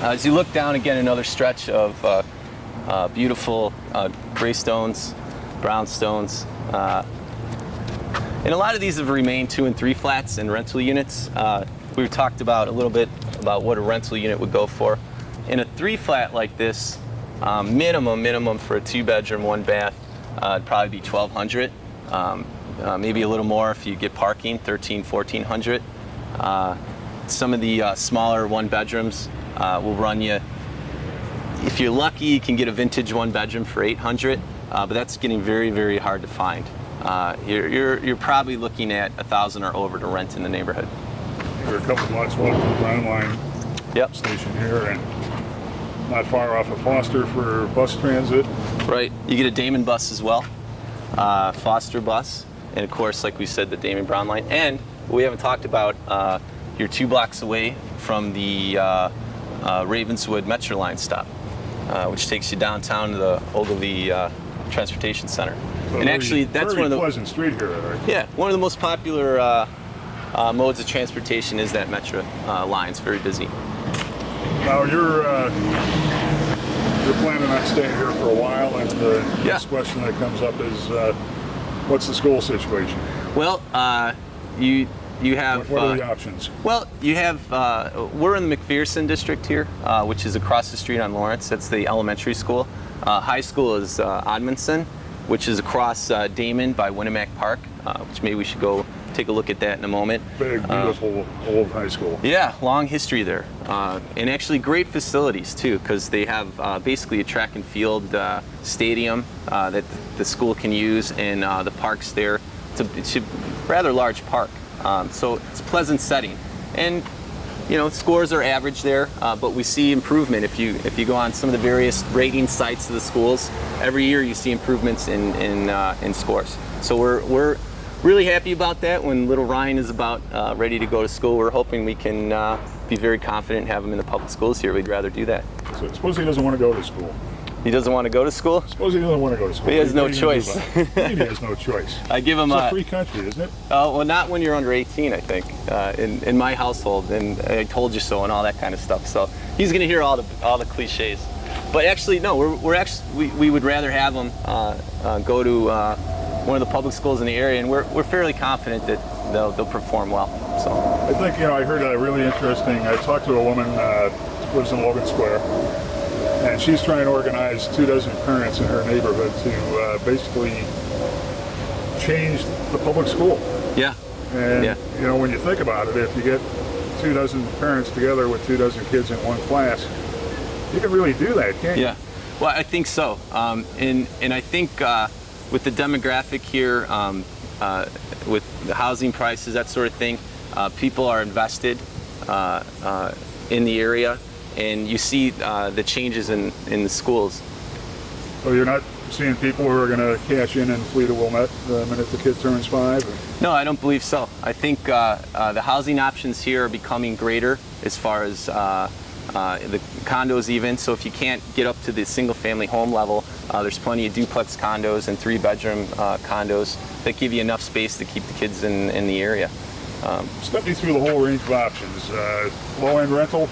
As you look down again, another stretch of beautiful gray stones, brown stones. And a lot of these have remained 2 and 3 flats and rental units. We've talked about a little bit about what a rental unit would go for. In a 3 flat like this, minimum for a 2-bedroom, 1 bath, it'd probably be $1,200. Maybe a little more if you get parking, $1,300, $1,400. Some of the smaller 1-bedrooms will run you, if you're lucky, you can get a vintage 1-bedroom for $800, but that's getting very, very hard to find. You're probably looking at $1,000 or over to rent in the neighborhood. We're a couple blocks walk from the Brown Line station here, and not far off of Foster for bus transit. Right. You get a Damon bus as well, Foster bus, and of course, like we said, the Damon Brown Line. And we haven't talked about, you're 2 blocks away from the Ravenswood Metro Line stop, which takes you downtown to the Ogilvie Transportation Center. So and actually, that's one of the pleasant street here, right? Yeah, one of the most popular modes of transportation is that Metro line. It's very busy. Now you're planning on staying here for a while, and the next question that comes up is, what's the school situation? Well, you have. What are the options? Well, you have. We're in the McPherson district here, which is across the street on Lawrence. That's the elementary school. High school is Odmonson, which is across Damon by Winnemac Park, which maybe we should go take a look at that in a moment. Big, beautiful old high school. Yeah, long history there. And actually great facilities too, because they have basically a track and field stadium that the school can use, and the park's there. It's a rather large park, so it's a pleasant setting. And you know, scores are average there, but we see improvement if you go on some of the various rating sites of the schools. Every year you see improvements in scores. So we're really happy about that. When little Ryan is about ready to go to school, we're hoping we can be very confident and have him in the public schools here. We'd rather do that. So suppose he doesn't want to go to school. He doesn't want to go to school? Suppose he doesn't want to go to school. He has no choice. He has no choice. I give him it's a free country, isn't it? Well, not when you're under 18, I think, in my household, and I told you so and all that kind of stuff. So he's going to hear all the cliches. But actually, no, we would rather have him go to one of the public schools in the area, and we're fairly confident that they'll perform well. So I think, you know, I heard really interesting. I talked to a woman who lives in Logan Square, and she's trying to organize 24 parents in her neighborhood to basically change the public school. Yeah. And you know, when you think about it, if you get 24 parents together with 24 kids in one class, you can really do that, can't you? Yeah. Well, I think so. And I think with the demographic here, with the housing prices, that sort of thing, people are invested in the area, and you see the changes in the schools. So you're not seeing people who are going to cash in and flee to Wilmette the minute the kid turns 5? Or? No, I don't believe so. I think the housing options here are becoming greater as far as the condos even. So if you can't get up to the single-family home level, there's plenty of duplex condos and 3-bedroom condos that give you enough space to keep the kids in the area. Step me through the whole range of options. Low-end rental?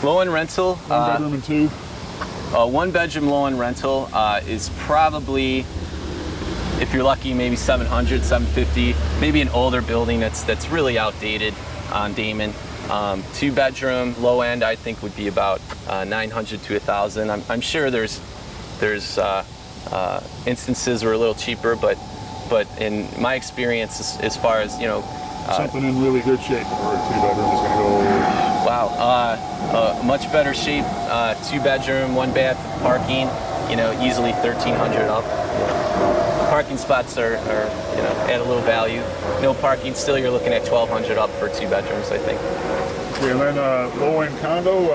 Low-end rental. 1-bedroom and 2? 1-bedroom low-end rental is probably, if you're lucky, maybe $700, $750. Maybe an older building that's really outdated on Damon. 2-bedroom low-end, I think, would be about $900 to $1,000. I'm sure there's instances where a little cheaper, but in my experience, as far as, you know, something in really good shape for a 2-bedroom is going to go. Wow, much better shape. 2-bedroom, 1-bath, parking. You know, easily $1,300 up. Parking spots are you know, add a little value. No parking, still you're looking at $1,200 up for 2 bedrooms, I think. Okay, and then low-end condo.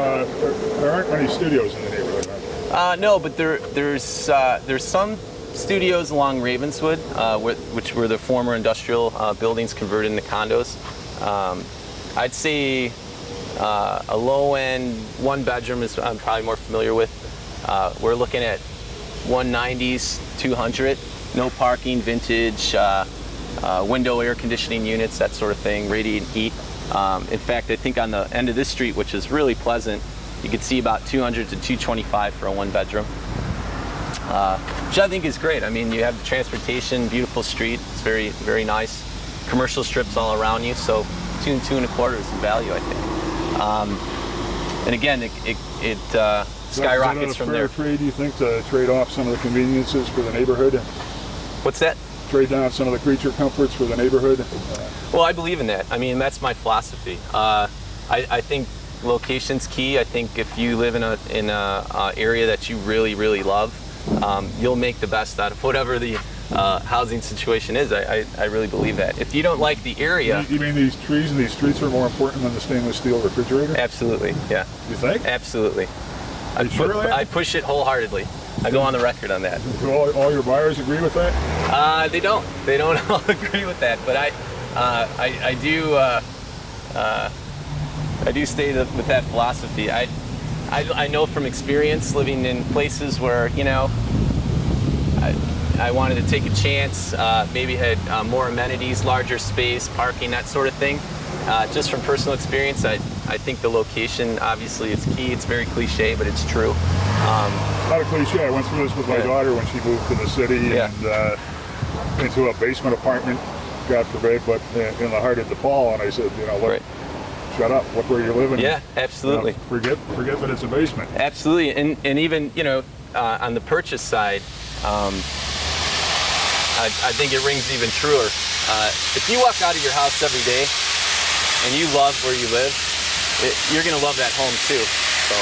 There aren't many studios in the neighborhood. No, but there's some studios along Ravenswood, which were the former industrial buildings converted into condos. I'd say a low-end 1-bedroom is I'm probably more familiar with. We're looking at 190s, 200. No parking, vintage, window air conditioning units, that sort of thing, radiant heat. In fact, I think on the end of this street, which is really pleasant, You could see about 200 to 225 for a 1-bedroom, which I think is great. I mean, you have the transportation, beautiful street. It's very, very nice. Commercial strips all around you, so 2 and 2 1/4 is the value, I think. And again, it skyrockets from there. Is that a fair trade, you think, to trade off some of the conveniences for the neighborhood? What's that? Trade down some of the creature comforts for the neighborhood? Well, I believe in that. I mean, that's my philosophy. I think location's key. I think if you live in a area that you really, really love, you'll make the best out of whatever the housing situation is. I really believe that. If you don't like the area... You mean these trees and these streets are more important than the stainless steel refrigerator? Absolutely, yeah. You think? Absolutely. I push it wholeheartedly. I go on the record on that. Do all your buyers agree with that? They don't. They don't all agree with that, but I do stay with that philosophy. I know from experience living in places where, you know, I wanted to take a chance, maybe had more amenities, larger space, parking, that sort of thing. Just from personal experience, I think the location obviously is key. It's very cliche, but it's true. Not a cliche. I went through this with my daughter when she moved to the city and into a basement apartment, God forbid, but in the heart of DePaul. And I said, you know, look, shut up. Look where you're living. Yeah, absolutely. You know, forget that it's a basement. Absolutely, and even, you know, on the purchase side, I think it rings even truer. If you walk out of your house every day and you love where you live, you're going to love that home too. So.